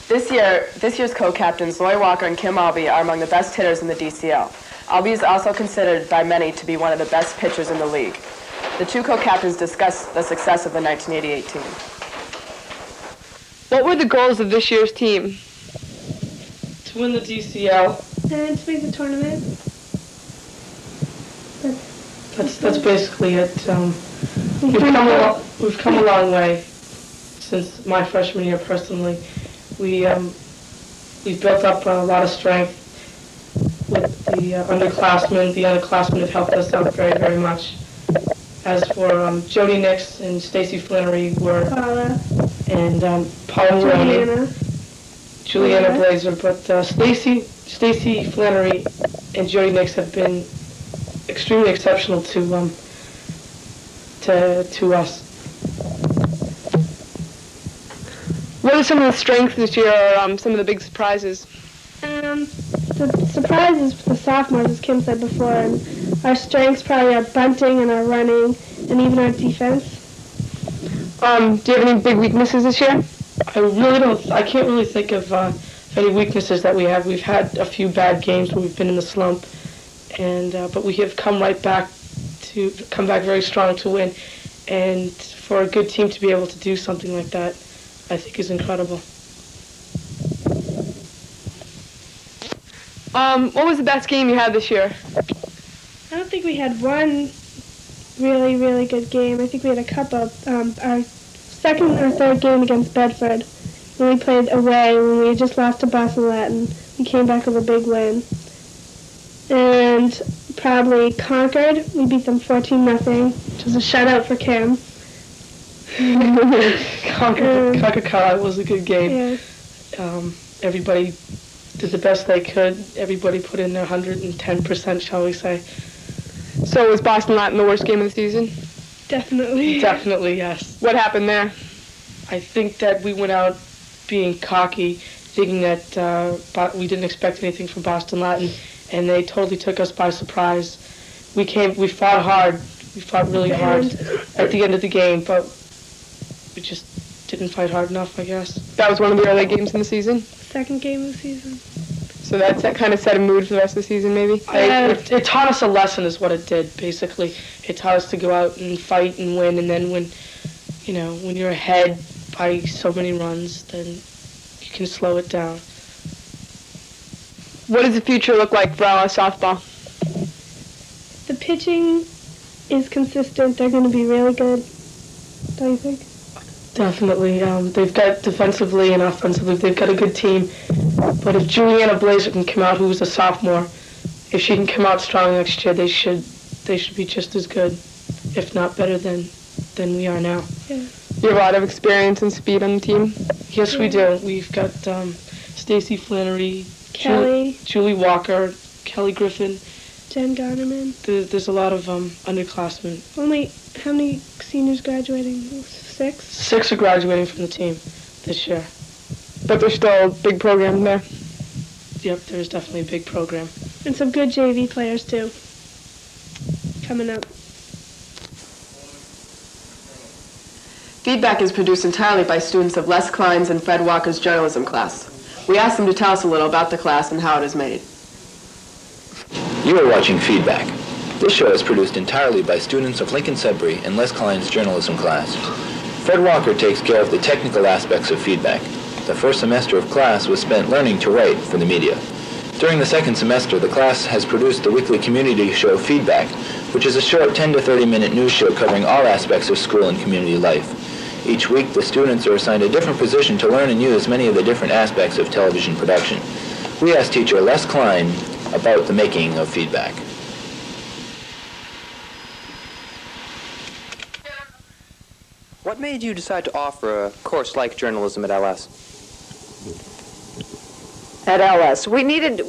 This year's co-captains, Loy Walker and Kim Albee, are among the best hitters in the DCL. Albee is also considered by many to be one of the best pitchers in the league. The two co-captains discussed the success of the 1988 team. What were the goals of this year's team? To win the DCL. And to make the tournament. That's basically it. We've come a long way since my freshman year. Personally, we've built up a lot of strength with the underclassmen. The underclassmen have helped us out very, very much. As for Jody Nix and Stacy Flannery were, and Paul Maroney, Juliana Blazer, but Stacy Flannery and Jody Nix have been extremely exceptional to us. What are some of the strengths this year, or some of the big surprises? The surprise is the sophomores, as Kim said before, and our strengths probably are bunting and our running and even our defense. Do you have any big weaknesses this year? I can't really think of any weaknesses that we have. We've had a few bad games where we've been in the slump, and but we have come back very strong to win. And for a good team to be able to do something like that, I think is incredible. What was the best game you had this year? I don't think we had one really, really good game. I think we had a couple. Our second or third game against Bedford, when we played away, when we just lost to Boston Latin, we came back with a big win. And probably Concord, we beat them 14-0, which was a shutout for Kim. Concord Carlisle was a good game. Yeah. Everybody did the best they could. Everybody put in their 110%, shall we say. So was Boston Latin the worst game of the season? Definitely. Definitely, yes. What happened there? I think that we went out being cocky, thinking that we didn't expect anything from Boston Latin, and they totally took us by surprise. We fought hard. We fought really hard at the end of the game, but we just didn't fight hard enough, I guess. That was one of the early games in the season? Second game of the season. So that kind of set a mood for the rest of the season, maybe? It taught us a lesson is what it did, basically. It taught us to go out and fight and win, and then when you're ahead by so many runs, then you can slow it down. What does the future look like for LS softball? The pitching is consistent. They're going to be really good, don't you think? Definitely. They've got defensively and offensively, they've got a good team. But if Juliana Blazer can come out, who was a sophomore, if she can come out strong next year, they should be just as good, if not better than we are now. Yeah. You have a lot of experience and speed on the team? Yes, we do. We've got Stacy Flannery, Kelly, Julie Walker, Kelly Griffin, Jenn Garnerman. There's a lot of underclassmen. Only how many seniors graduating? 6? 6 are graduating from the team this year. But there's still a big program there. Yep, there's definitely a big program. And some good JV players, too, coming up. Feedback is produced entirely by students of Les Klein's and Fred Walker's journalism class. We asked them to tell us a little about the class and how it is made. You are watching Feedback. This show is produced entirely by students of Lincoln-Sudbury and Les Klein's journalism class. Fred Walker takes care of the technical aspects of Feedback. The first semester of class was spent learning to write for the media. During the second semester, the class has produced the weekly community show Feedback, which is a short 10 to 30 minute news show covering all aspects of school and community life. Each week, the students are assigned a different position to learn and use many of the different aspects of television production. We asked teacher Les Klein about the making of Feedback. What made you decide to offer a course like journalism at LS? At LS, we needed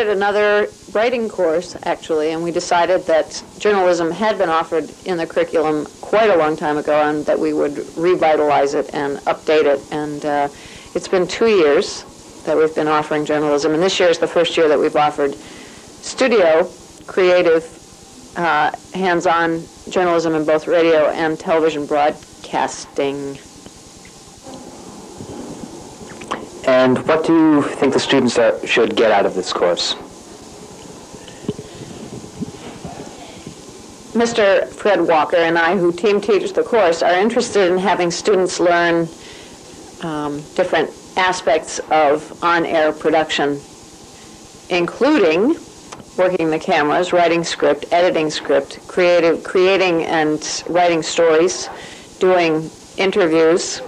another writing course, actually, and we decided that journalism had been offered in the curriculum quite a long time ago, and that we would revitalize it and update it. And it's been 2 years that we've been offering journalism, and this year is the first year that we've offered studio, creative, hands-on journalism in both radio and television broadcasting. And what do you think the students should get out of this course? Mr. Fred Walker and I, who team teach the course, are interested in having students learn different aspects of on-air production, including working the cameras, writing script, editing script, creating and writing stories, doing interviews,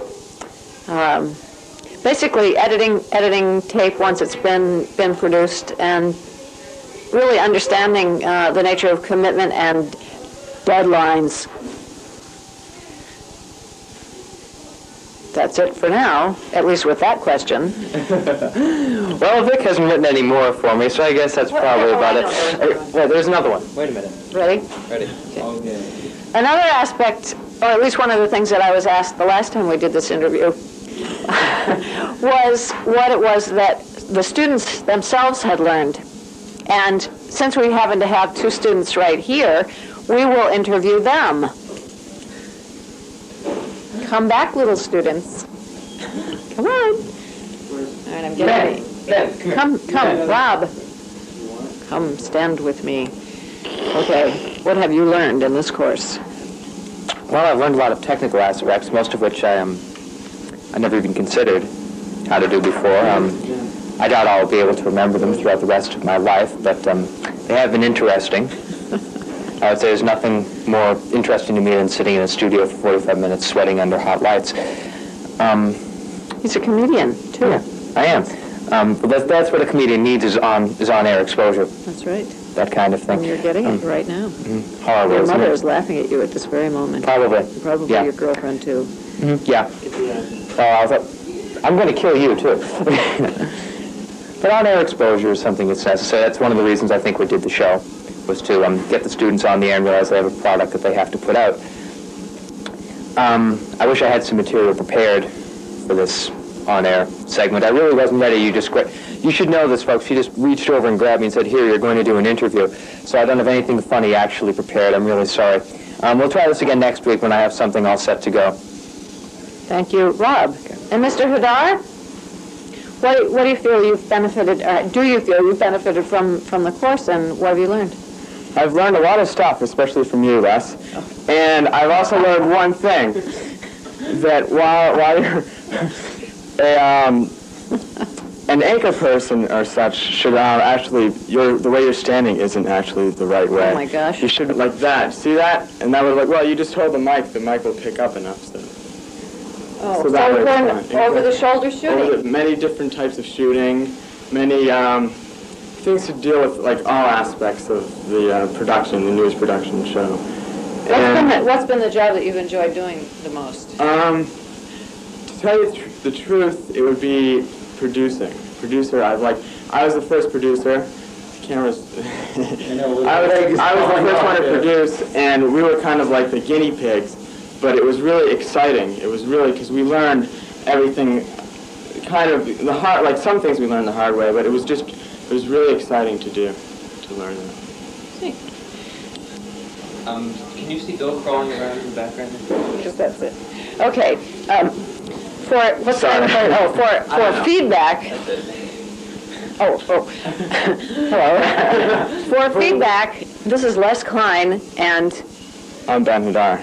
basically editing tape once it's been produced, and really understanding the nature of commitment and deadlines. That's it for now, at least with that question. Well, Vic hasn't written any more for me, so I guess that's probably about it. Well, there's another one. Wait a minute. Ready? Ready. Okay. Another aspect, or at least one of the things that I was asked the last time we did this interview, was what it was that the students themselves had learned. And since we happen to have two students right here, we will interview them. Come back, little students. Come on. All right, I'm getting ready. Come, Rob. Come, stand with me. Okay, what have you learned in this course? Well, I've learned a lot of technical aspects, most of which I never even considered how to do before. I doubt I'll be able to remember them throughout the rest of my life, but they have been interesting. I would say there's nothing more interesting to me than sitting in a studio for 45 minutes sweating under hot lights. He's a comedian, too. Yeah, I am. But that's what a comedian needs is on-air exposure. That's right. That kind of thing. And you're getting it right now. Horrible. Your mother is laughing at you at this very moment. Probably. Probably yeah. Your girlfriend, too. Yeah. I'm going to kill you, too. But on-air exposure is something that's necessary. That's one of the reasons I think we did the show, was to get the students on the air and realize they have a product that they have to put out. I wish I had some material prepared for this on-air segment. I really wasn't ready. You should know this, folks. You just reached over and grabbed me and said, here, you're going to do an interview. So I don't have anything funny actually prepared. I'm really sorry. We'll try this again next week when I have something all set to go. Thank you, Rob. Okay. And Mr. Hadar, what do you feel you've benefited, do you feel you've benefited from the course, and what have you learned? I've learned a lot of stuff, especially from you, Les. Oh. And I've also learned one thing, that while you're an anchor person or such should actually, the way you're standing isn't actually the right way. Oh my gosh. You should, like that. See that? And that was like, well, you just hold the mic will pick up enough stuff. Oh, so over the shoulder shooting? Many different types of shooting, many things to deal with, like all aspects of the production, the news production show. What's been the job that you've enjoyed doing the most? To tell you the truth, it would be producing. I was the first producer. Cameras. I was the first one to produce, and we were kind of like the guinea pigs. But it was really exciting. It was really, because we learned everything, kind of the hard, like some things we learned the hard way. But it was really exciting to learn that. See. Can you see Bill crawling around in the background? Because that's it. Okay. For feedback. Oh. Hello. For feedback, this is Les Klein, and I'm Ben Hadar.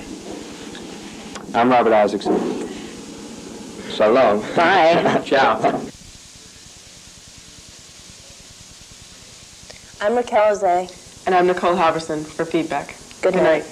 I'm Robert Isaacson. Shalom. Bye. Ciao. I'm Raquel. And I'm Nicole Halverson for feedback. Good night.